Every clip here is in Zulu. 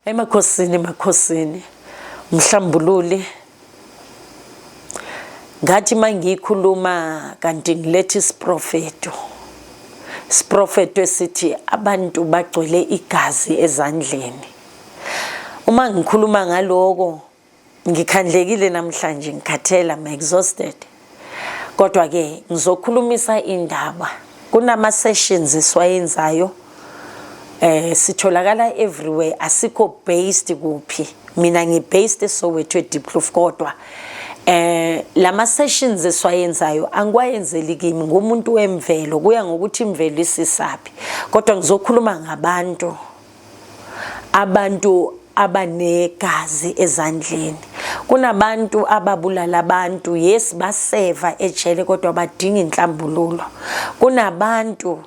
Emakhosini Mhlambululi ngathi mangikhuluma kanti ngilethe isiprofeto esithi abantu bagcwele igazi ezandleni. Uma ngikhuluma ngaloko ngikhandlekile namhlanje, ngikhathela, I'm exhausted. Kodwa ke ngizokhulumisa indaba. Kunama sessions esiwayenzayo sitholakala everywhere, asikho based kuphi. Mina ngi-based eSoweto eDiepkloof, kodwa lama sessions esiwayenzayo angiwayenzeli kimi ngumuntu wemvelo, kuya ngokuthi imvelo isisaphi. Kodwa ngizokhuluma ngabantu abanegazi ezandleni. Kunabantu ababulala abantu, yes, baseva ejele kodwa badinga inhlambululo. Kunabantu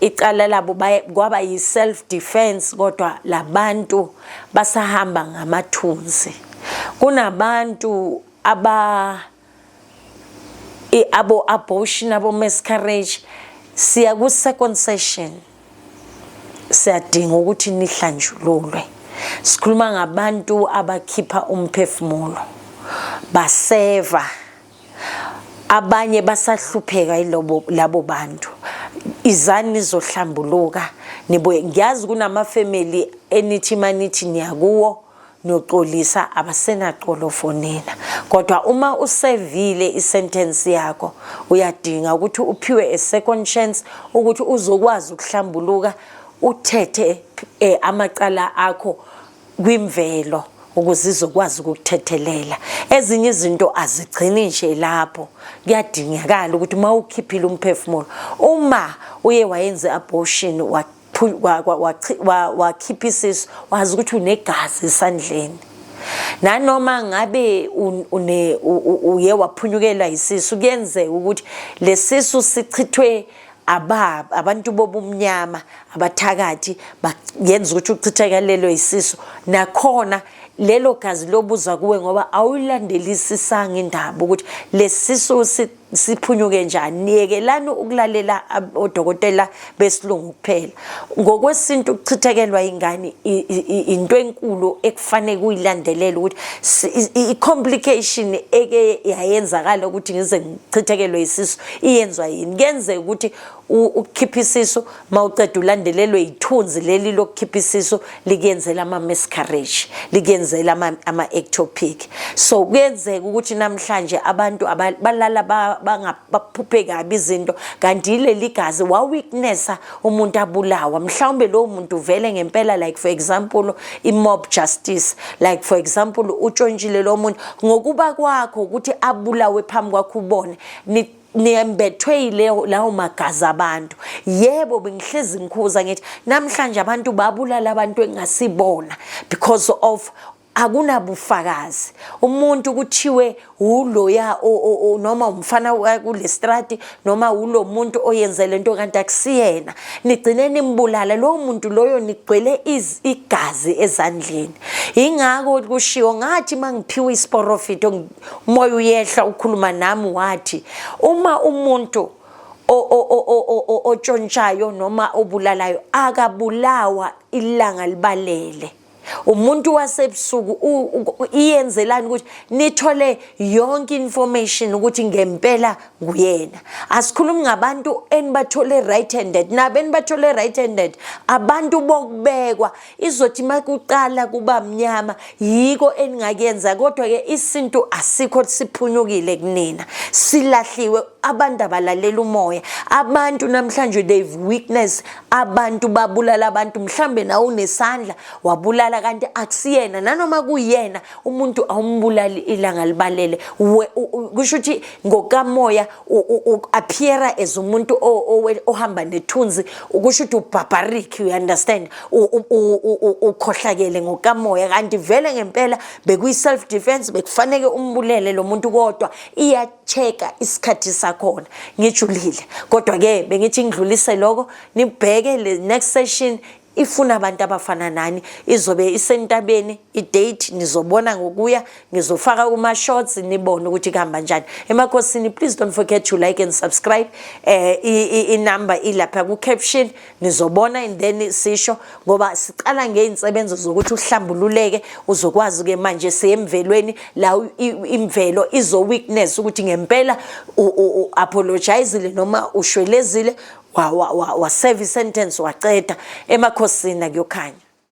icala labo kwaba yi self defense kodwa labantu basahamba ngamathunzi. Kunabantu abo abortion, abo miscarriage. Siya ku second session, siyadinga ukuthi nihlanjululwe. Sikhuluma ngabantu abakhipha umphefumulo, baseva, abanye basahlupheka labo bantu. Izani nizohlambuluka nibuye. Ngiyazi kunama family enithi manithi niyakuwo noxolisa abasenaqolo fonela, kodwa uma usevile isentence yakho uyadinga ukuthi uphiwe a second chance ukuthi uzokwazi ukuhlambuluka, uthethe amacala akho kwimvelo ukuze izokwazi ukukuthethelela. Ezinye izinto azigcini nje lapho, kuyadingakala ukuthi mawukhiphile umphefumulo, uma uye wayenza abortion wakhipha isisu, wazi ukuthi unegazi esandleni. Nanoma ngabe uye waphunyukelwa isisu, kuyenzeka ukuthi lesisu sichithwe abantu bobumnyama abathakathi yenza ukuthi uchithakalelwe isisu. Nakhona lelo gazi lobuza kuwe ngoba awulandelisisanga indaba ukuthi lesisu siphunyuke njani. Niyekelani ukulalela odokotela besilungu kuphela. Ngokwesintu ukuchithakelwa ingane into enkulu ekufanele kuyilandelela ukuthi i-complication eke yayenzakala ukuthi ngize ngichithakelwe isisu iyenzwa yini. Kuyenzeka ukuthi ukukhipha isisu mawuceda ulandelelwe ithunzi leli lokukhipha isisu likenzela ama miscarriage, likenzela ama ectopic. So kuyenzeka ukuthi namhlanje abantu balala baphuphe kabi izinto, kanti leli gazi wa weaknessa umuntu abulawa. Mhlawumbe lo muntu vele ngempela, like for example mob justice, like for example utshontshile lo muntu ngokuba kwakho ukuthi abulawe phambi kwakho ubone niyembethwe lawo magazi abantu. Yebo, bengihlezi ngikhuza ngithi namhlanje abantu babulala abantu engasibona because of akunabufakazi. Umuntu kuthiwe uloya noma umfana kule strati noma ulo muntu oyenze lento kanti akusiyena, nigcine nimbulala lo muntu loyo, nigcwele igazi ezandleni. Ingakho kushiwo ngathi mangiphiwe isiprofeto umoya uyehla ukhuluma nami wathi uma umuntu otshontshayo noma obulalayo akabulawa ilanga libalele, umuntu wasebusuku iyenzelani ukuthi nithole yonke information ukuthi ngempela nguyena. Asikhulumi ngabantu enibathole right handed, nabeni bathole right handed abantu bokubekwa izothi makuqala kuba mnyama yiko eningakenza. Kodwa ke isinto asikho siphunyukile kunina, silahliwe. Abantu abalalela umoya, abantu namhlanje they've weakness, abantu babulala abantu. Mhlambe na unesandla wabulala kanti akusiyena, nanoma kuyena umuntu awumbulali ilanga libalele. Kusho ukuthi ngokamoya appear as umuntu ohamba nethunzi, kusho ukuthi ubarbaric, you understand, ukhohlakele ngokamoya, kanti vele ngempela bekuyi self defense, bekufanele umbulele lo muntu, kodwa iyacheka isikhathi khona. Ngijulile, kodwa ke bengithi ngidlulise lokho nibheke le next session ifuna abantu abafana nani. Izobe isentabeni idate, nizobona ngokuya, ngizofaka kuma shorts nibone ukuthi kuhamba kanjani. Emakhosini, please don't forget to like and subscribe. Inamba ilapha ku caption nizobona, and then sisho ngoba siqala ngeinsebenzo zokuthi uhlambululeke, uzokwazi ke manje siyemvelweni la imvelo izo weakness ukuthi ngempela apologizile noma ushwelezile wa service sentence waqeda. Emakhosini akuyokhanya.